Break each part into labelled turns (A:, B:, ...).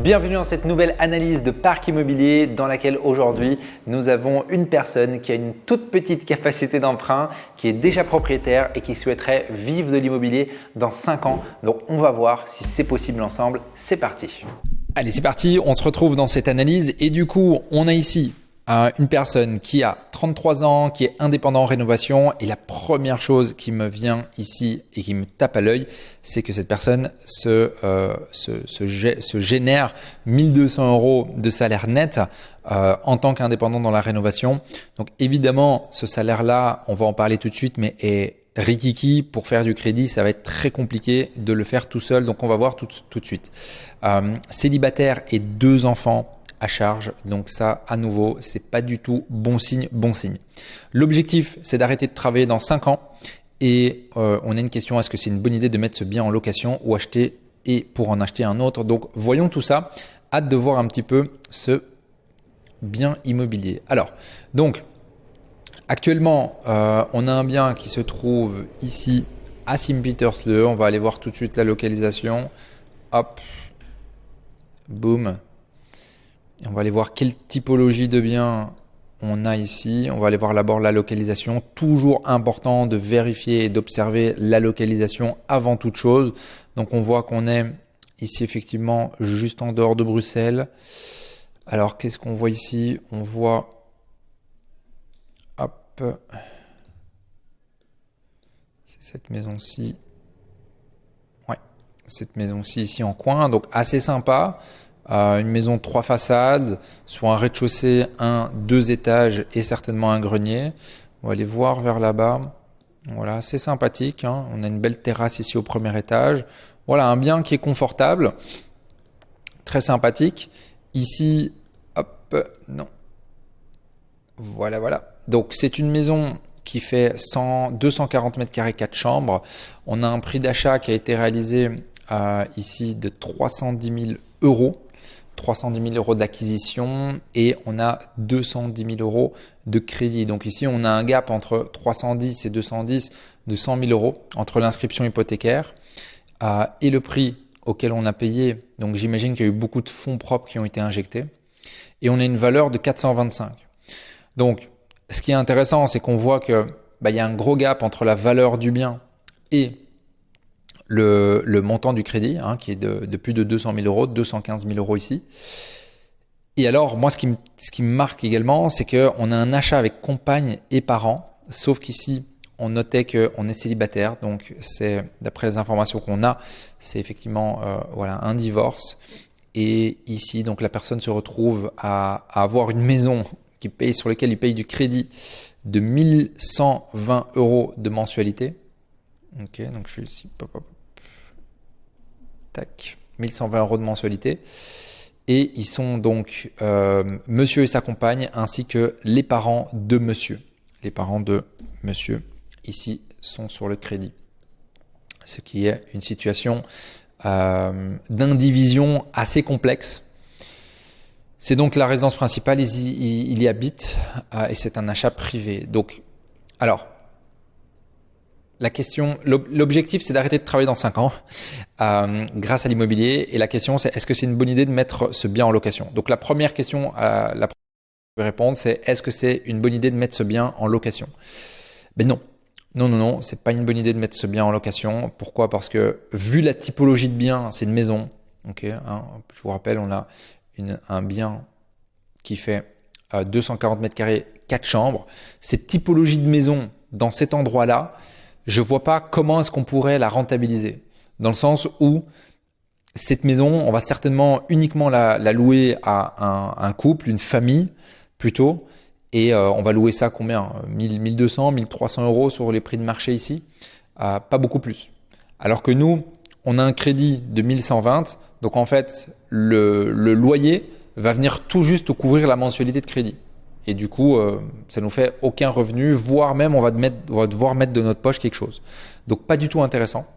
A: Bienvenue dans cette nouvelle analyse de parc immobilier dans laquelle aujourd'hui nous avons une personne qui a une toute petite capacité d'emprunt, qui est déjà propriétaire et qui souhaiterait vivre de l'immobilier dans 5 ans. Donc on va voir si c'est possible ensemble. C'est parti. Allez, c'est parti. On se retrouve dans cette analyse et du coup on a ici une personne qui a 33 ans, qui est indépendant en rénovation et la première chose qui me vient ici et qui me tape à l'œil, c'est que cette personne se génère 1 200 € de salaire net en tant qu'indépendant dans la rénovation. Donc évidemment, ce salaire-là, on va en parler tout de suite, mais est rikiki pour faire du crédit, ça va être très compliqué de le faire tout seul. Donc on va voir tout de suite. Célibataire et 2 enfants à charge. Donc ça, à nouveau, c'est pas du tout bon signe. L'objectif, c'est d'arrêter de travailler dans 5 ans. Et on a une question, est-ce que c'est une bonne idée de mettre ce bien en location ou acheter et pour en acheter un autre? Donc voyons tout ça. Hâte de voir un petit peu ce bien immobilier. Alors, donc, actuellement, on a un bien qui se trouve ici à Sint-Pietersloo. On va aller voir tout de suite la localisation. Hop, boum. On va aller voir quelle typologie de bien on a ici. On va aller voir d'abord la localisation. Toujours important de vérifier et d'observer la localisation avant toute chose. Donc on voit qu'on est ici effectivement juste en dehors de Bruxelles. Alors qu'est-ce qu'on voit ici? On voit, hop, c'est cette maison-ci. Ouais, cette maison-ci ici en coin. Donc assez sympa. Une maison de 3 façades, soit un rez-de-chaussée, 2 étages et certainement un grenier. On va aller voir vers là-bas. Voilà, c'est sympathique, hein. On a une belle terrasse ici au premier étage. Voilà, un bien qui est confortable, très sympathique. Ici, hop, non. Voilà. Donc c'est une maison qui fait 240 mètres carrés, 4 chambres. On a un prix d'achat qui a été réalisé ici de 310 000 €. 310 000 € d'acquisition et on a 210 000 € de crédit. Donc ici, on a un gap entre 310 et 210 de 100 000 € entre l'inscription hypothécaire et le prix auquel on a payé. Donc j'imagine qu'il y a eu beaucoup de fonds propres qui ont été injectés et on a une valeur de 425. Donc ce qui est intéressant, c'est qu'on voit que y a un gros gap entre la valeur du bien et le montant du crédit, hein, qui est de plus de 200 000 €, 215 000 € ici. Et alors, moi, ce qui me marque également, c'est qu'on a un achat avec compagne et parents, sauf qu'ici, on notait qu'on est célibataire. Donc, c'est d'après les informations qu'on a, c'est effectivement un divorce. Et ici, donc la personne se retrouve à avoir une maison sur laquelle il paye du crédit de 1 120 € de mensualité. Ok, donc je suis ici. Tac, 1 120 € de mensualité. Et ils sont donc monsieur et sa compagne ainsi que les parents de monsieur. Les parents de monsieur ici sont sur le crédit. Ce qui est une situation d'indivision assez complexe. C'est donc la résidence principale, il y habite et c'est un achat privé. Donc, alors, la question, l'objectif, c'est d'arrêter de travailler dans 5 ans grâce à l'immobilier. Et la question, c'est est-ce que c'est une bonne idée de mettre ce bien en location? Donc, la première question à la je vais répondre, c'est est-ce que c'est une bonne idée de mettre ce bien en location? Ben non. Non, c'est pas une bonne idée de mettre ce bien en location. Pourquoi? Parce que vu la typologie de bien, c'est une maison. Okay, hein, je vous rappelle, on a un bien qui fait 240 mètres carrés, 4 chambres. Cette typologie de maison dans cet endroit-là, je ne vois pas comment est-ce qu'on pourrait la rentabiliser. Dans le sens où cette maison, on va certainement uniquement la louer à un couple, une famille plutôt. Et on va louer ça combien? 1 200, 1 300 € sur les prix de marché ici. Pas beaucoup plus. Alors que nous, on a un crédit de 1 120. Donc en fait, le loyer va venir tout juste couvrir la mensualité de crédit. Et du coup, ça nous fait aucun revenu, voire même on va devoir mettre de notre poche quelque chose. Donc pas du tout intéressant.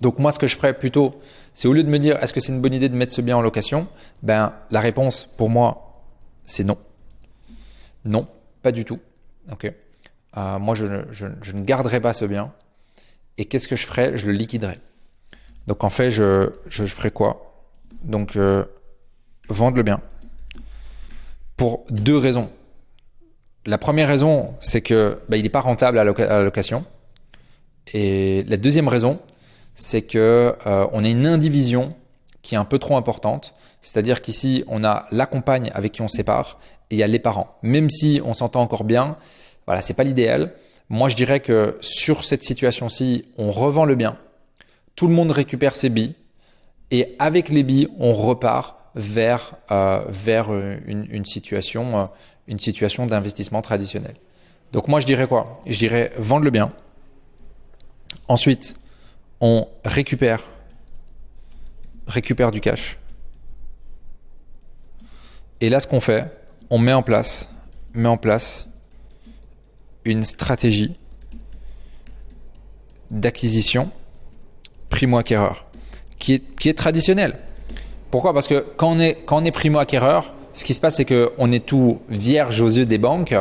A: Donc moi, ce que je ferais plutôt, c'est au lieu de me dire est-ce que c'est une bonne idée de mettre ce bien en location, la réponse pour moi, c'est non. Non, pas du tout. Okay. Moi, je ne garderai pas ce bien. Et qu'est-ce que je ferais? Je le liquiderais. Donc en fait, je ferais quoi? Donc vendre le bien pour deux raisons. La première raison, c'est que il n'est pas rentable à la location. Et la deuxième raison, c'est que on a une indivision qui est un peu trop importante. C'est-à-dire qu'ici, on a la compagne avec qui on se sépare et il y a les parents. Même si on s'entend encore bien, voilà, c'est pas l'idéal. Moi, je dirais que sur cette situation-ci, on revend le bien, tout le monde récupère ses billes et avec les billes, on repart vers une situation d'investissement traditionnel. Donc moi, je dirais quoi? Je dirais vendre le bien. Ensuite, on récupère du cash. Et là, ce qu'on fait, on met en place une stratégie d'acquisition primo-acquéreur qui est traditionnelle. Pourquoi? Parce que quand on est primo-acquéreur, ce qui se passe, c'est qu'on est tout vierge aux yeux des banques.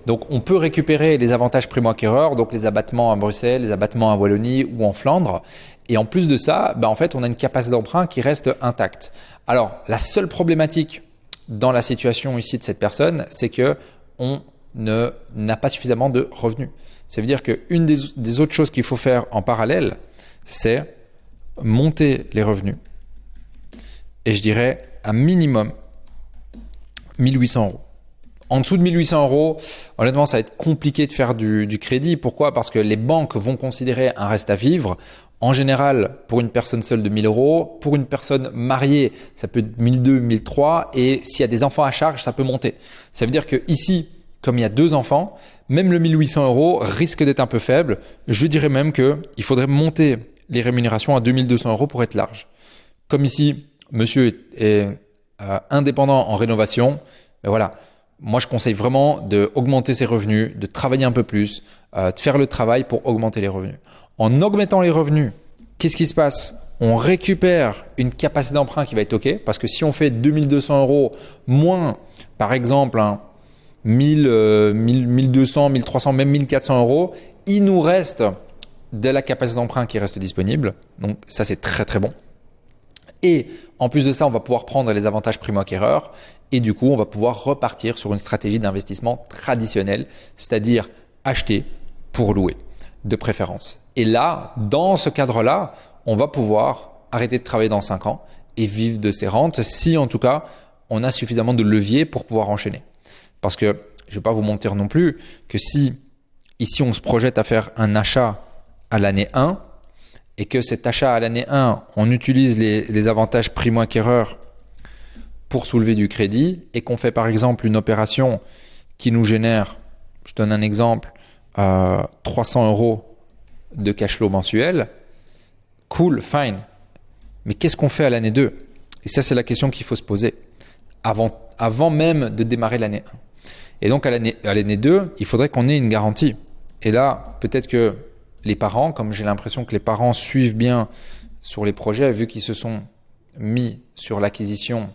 A: Donc, on peut récupérer les avantages primo-acquéreurs, donc les abattements à Bruxelles, les abattements à Wallonie ou en Flandre. Et en plus de ça, en fait, on a une capacité d'emprunt qui reste intacte. Alors, la seule problématique dans la situation ici de cette personne, c'est que on n'a pas suffisamment de revenus. Ça veut dire qu'une des autres choses qu'il faut faire en parallèle, c'est monter les revenus. Et je dirais un minimum 1800 €. En dessous de 1800 €, honnêtement, ça va être compliqué de faire du crédit. Pourquoi? Parce que les banques vont considérer un reste à vivre. En général, pour une personne seule de 1000 €, pour une personne mariée, ça peut être 1200, 1300 et s'il y a des enfants à charge, ça peut monter. Ça veut dire que ici, comme il y a 2 enfants, même le 1800 € risque d'être un peu faible. Je dirais même qu'il faudrait monter les rémunérations à 2200 € pour être large. Comme ici, monsieur est indépendant en rénovation, voilà. Moi, je conseille vraiment d'augmenter ses revenus, de travailler un peu plus, de faire le travail pour augmenter les revenus. En augmentant les revenus, qu'est-ce qui se passe? On récupère une capacité d'emprunt qui va être OK, parce que si on fait 2200 € moins, par exemple, 1200, 1300, même 1400 €, il nous reste de la capacité d'emprunt qui reste disponible. Donc ça, c'est très très bon. Et en plus de ça, on va pouvoir prendre les avantages primo-acquéreurs et du coup, on va pouvoir repartir sur une stratégie d'investissement traditionnelle, c'est-à-dire acheter pour louer de préférence. Et là, dans ce cadre-là, on va pouvoir arrêter de travailler dans 5 ans et vivre de ces rentes si en tout cas, on a suffisamment de levier pour pouvoir enchaîner. Parce que je ne vais pas vous mentir non plus que si ici on se projette à faire un achat à l'année 1 et que cet achat à l'année 1, on utilise les avantages primo-acquéreurs pour soulever du crédit et qu'on fait par exemple une opération qui nous génère, je donne un exemple, 300 € de cash flow mensuel, cool, fine. Mais qu'est-ce qu'on fait à l'année 2? Et ça, c'est la question qu'il faut se poser avant même de démarrer l'année 1. Et donc, à l'année 2, il faudrait qu'on ait une garantie. Et là, peut-être que les parents, comme j'ai l'impression que les parents suivent bien sur les projets, vu qu'ils se sont mis sur l'acquisition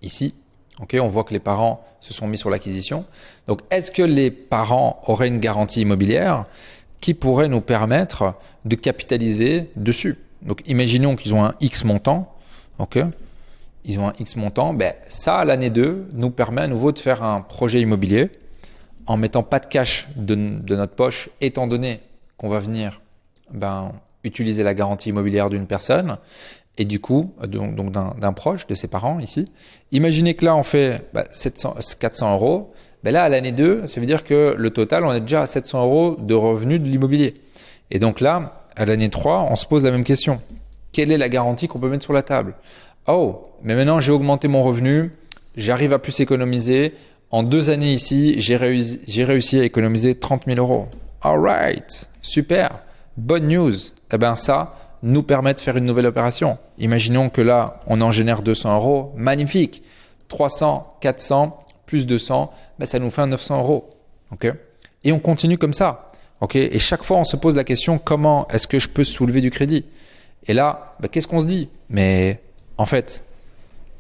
A: ici, okay, on voit que les parents se sont mis sur l'acquisition. Donc, est-ce que les parents auraient une garantie immobilière qui pourrait nous permettre de capitaliser dessus? Donc, imaginons qu'ils ont un X montant, ok? Ils ont un X montant, ça, à l'année 2, nous permet à nouveau de faire un projet immobilier en mettant pas de cash de notre poche, étant donné qu'on va venir utiliser la garantie immobilière d'une personne et du coup, donc d'un proche, de ses parents ici. Imaginez que là, on fait 400 €. Là, à l'année 2, ça veut dire que le total, on est déjà à 700 € de revenus de l'immobilier. Et donc là, à l'année 3, on se pose la même question. Quelle est la garantie qu'on peut mettre sur la table? Oh, mais maintenant j'ai augmenté mon revenu, j'arrive à plus économiser. En 2 années ici, j'ai réussi à économiser 30 000 €. All right, super, bonne news. Ça nous permet de faire une nouvelle opération. Imaginons que là, on en génère 200 €, magnifique. 300, 400, plus 200, ça nous fait 900 €. Okay? Et on continue comme ça. Okay? Et chaque fois, on se pose la question, comment est-ce que je peux soulever du crédit? Et là, qu'est-ce qu'on se dit? Mais en fait,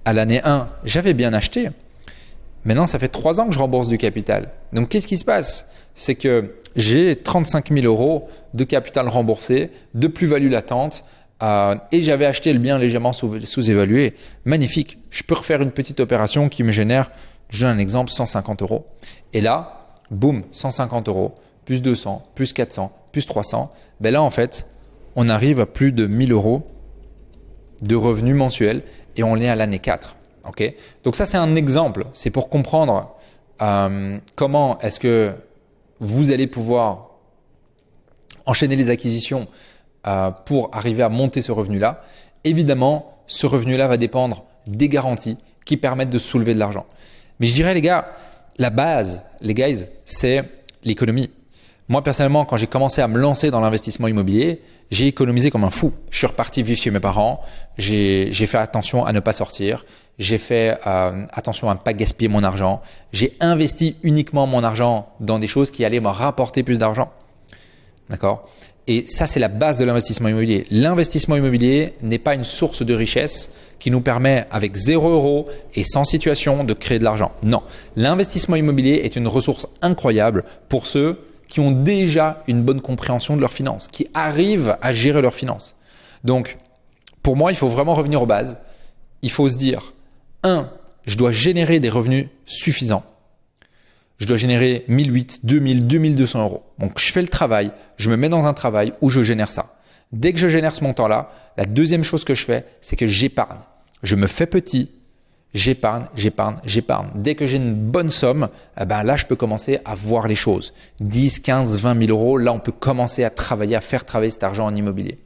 A: à l'année 1, j'avais bien acheté. Maintenant, ça fait 3 ans que je rembourse du capital. Donc, qu'est-ce qui se passe? C'est que j'ai 35 000 € de capital remboursé, de plus-value latente et j'avais acheté le bien légèrement sous-évalué, magnifique. Je peux refaire une petite opération qui me génère, j'ai un exemple, 150 euros. Et là, boum, 150 euros, plus 200, plus 400, plus 300. Ben là, en fait, on arrive à plus de 1000 euros de revenus mensuels et on est à l'année 4. Okay. Donc ça, c'est un exemple. C'est pour comprendre comment est-ce que vous allez pouvoir enchaîner les acquisitions pour arriver à monter ce revenu-là. Évidemment, ce revenu-là va dépendre des garanties qui permettent de soulever de l'argent. Mais je dirais, les gars, la base, les guys, c'est l'économie. Moi, personnellement, quand j'ai commencé à me lancer dans l'investissement immobilier, j'ai économisé comme un fou. Je suis reparti vivre chez mes parents. J'ai fait attention à ne pas sortir. J'ai fait attention à ne pas gaspiller mon argent. J'ai investi uniquement mon argent dans des choses qui allaient me rapporter plus d'argent. D'accord ? Et ça, c'est la base de l'investissement immobilier. L'investissement immobilier n'est pas une source de richesse qui nous permet, avec 0 € et sans situation, de créer de l'argent. Non. L'investissement immobilier est une ressource incroyable pour ceux qui ont déjà une bonne compréhension de leurs finances, qui arrivent à gérer leurs finances. Donc, pour moi, il faut vraiment revenir aux bases. Il faut se dire, 1, je dois générer des revenus suffisants. Je dois générer 1008, 2000, 2200 euros. Donc, je fais le travail, je me mets dans un travail où je génère ça. Dès que je génère ce montant-là, la deuxième chose que je fais, c'est que j'épargne. Je me fais petit, j'épargne. Dès que j'ai une bonne somme, là, je peux commencer à voir les choses. 10, 15, 20 000 euros, là, on peut commencer à travailler, à faire travailler cet argent en immobilier.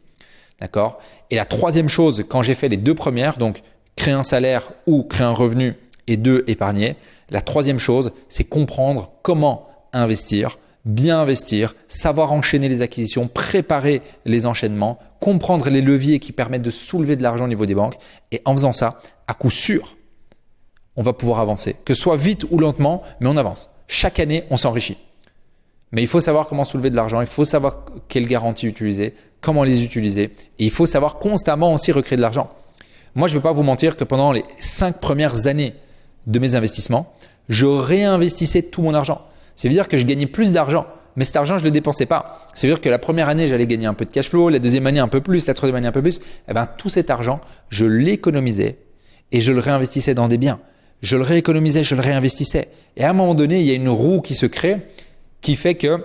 A: D'accord ? Et la troisième chose, quand j'ai fait les deux premières, donc créer un salaire ou créer un revenu et 2, épargner. La troisième chose, c'est comprendre comment investir, bien investir, savoir enchaîner les acquisitions, préparer les enchaînements, comprendre les leviers qui permettent de soulever de l'argent au niveau des banques. Et en faisant ça, à coup sûr, on va pouvoir avancer. Que ce soit vite ou lentement, mais on avance. Chaque année, on s'enrichit. Mais il faut savoir comment soulever de l'argent, il faut savoir quelles garanties utiliser, comment les utiliser. Et il faut savoir constamment aussi recréer de l'argent. Moi, je ne veux pas vous mentir que pendant les 5 premières années de mes investissements, je réinvestissais tout mon argent. Ça veut dire que je gagnais plus d'argent, mais cet argent, je ne le dépensais pas. Ça veut dire que la première année, j'allais gagner un peu de cash flow, la deuxième année un peu plus, la troisième année un peu plus. Tout cet argent, je l'économisais et je le réinvestissais dans des biens. Je le rééconomisais, je le réinvestissais. Et à un moment donné, il y a une roue qui se crée qui fait que,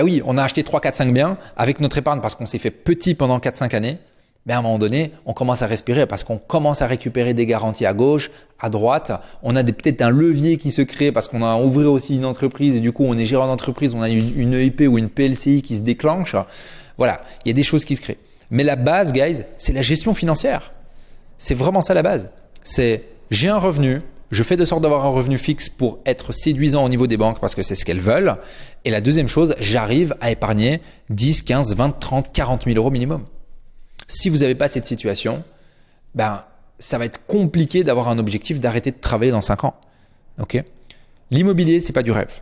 A: oui, on a acheté 3, 4, 5 biens avec notre épargne parce qu'on s'est fait petit pendant 4, 5 années. Mais à un moment donné, on commence à respirer parce qu'on commence à récupérer des garanties à gauche, à droite. On a peut-être un levier qui se crée parce qu'on a ouvert aussi une entreprise et du coup, on est gérant d'entreprise, on a une EIP ou une PLCI qui se déclenche. Voilà, il y a des choses qui se créent. Mais la base, guys, c'est la gestion financière. C'est vraiment ça la base. C'est j'ai un revenu, je fais de sorte d'avoir un revenu fixe pour être séduisant au niveau des banques parce que c'est ce qu'elles veulent. Et la deuxième chose, j'arrive à épargner 10, 15, 20, 30, 40 000 euros minimum. Si vous n'avez pas cette situation, ça va être compliqué d'avoir un objectif d'arrêter de travailler dans 5 ans. Okay ? L'immobilier, ce n'est pas du rêve.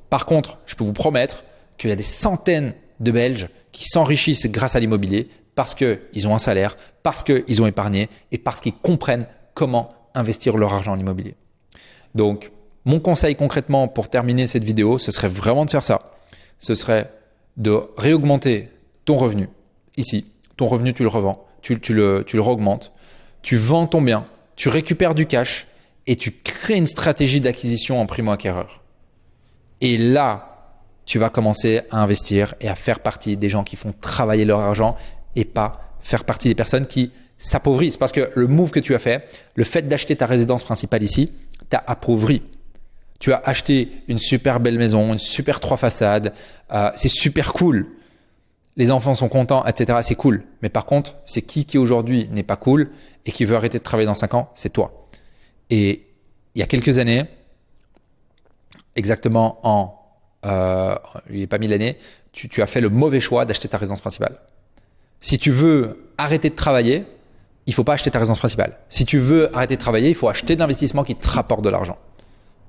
A: Par contre, je peux vous promettre qu'il y a des centaines de Belges qui s'enrichissent grâce à l'immobilier parce qu'ils ont un salaire, parce qu'ils ont épargné et parce qu'ils comprennent comment investir leur argent en immobilier. Donc, mon conseil concrètement pour terminer cette vidéo, ce serait vraiment de faire ça. Ce serait de réaugmenter ton revenu ici. Ton revenu, tu le revends, tu le réaugmentes, tu vends ton bien, tu récupères du cash et tu crées une stratégie d'acquisition en primo-acquéreur. Et là, tu vas commencer à investir et à faire partie des gens qui font travailler leur argent et pas faire partie des personnes qui s'appauvrissent. Parce que le move que tu as fait, le fait d'acheter ta résidence principale ici, t'a appauvri. Tu as acheté une super belle maison, une super 3 façades, c'est super cool. Les enfants sont contents, etc. C'est cool. Mais par contre, c'est qui aujourd'hui n'est pas cool et qui veut arrêter de travailler dans 5 ans? C'est toi. Et il y a quelques années, exactement il n'est pas 1000 années, tu as fait le mauvais choix d'acheter ta résidence principale. Si tu veux arrêter de travailler, il ne faut pas acheter ta résidence principale. Si tu veux arrêter de travailler, il faut acheter de l'investissement qui te rapporte de l'argent.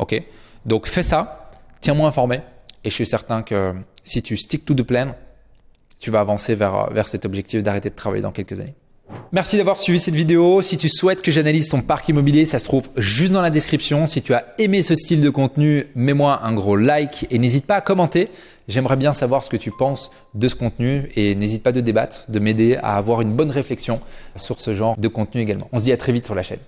A: Ok? Donc fais ça, tiens-moi informé et je suis certain que si tu stick to the plan, tu vas avancer vers cet objectif d'arrêter de travailler dans quelques années. Merci d'avoir suivi cette vidéo. Si tu souhaites que j'analyse ton parc immobilier, ça se trouve juste dans la description. Si tu as aimé ce style de contenu, mets-moi un gros like et n'hésite pas à commenter. J'aimerais bien savoir ce que tu penses de ce contenu et n'hésite pas de débattre, de m'aider à avoir une bonne réflexion sur ce genre de contenu également. On se dit à très vite sur la chaîne.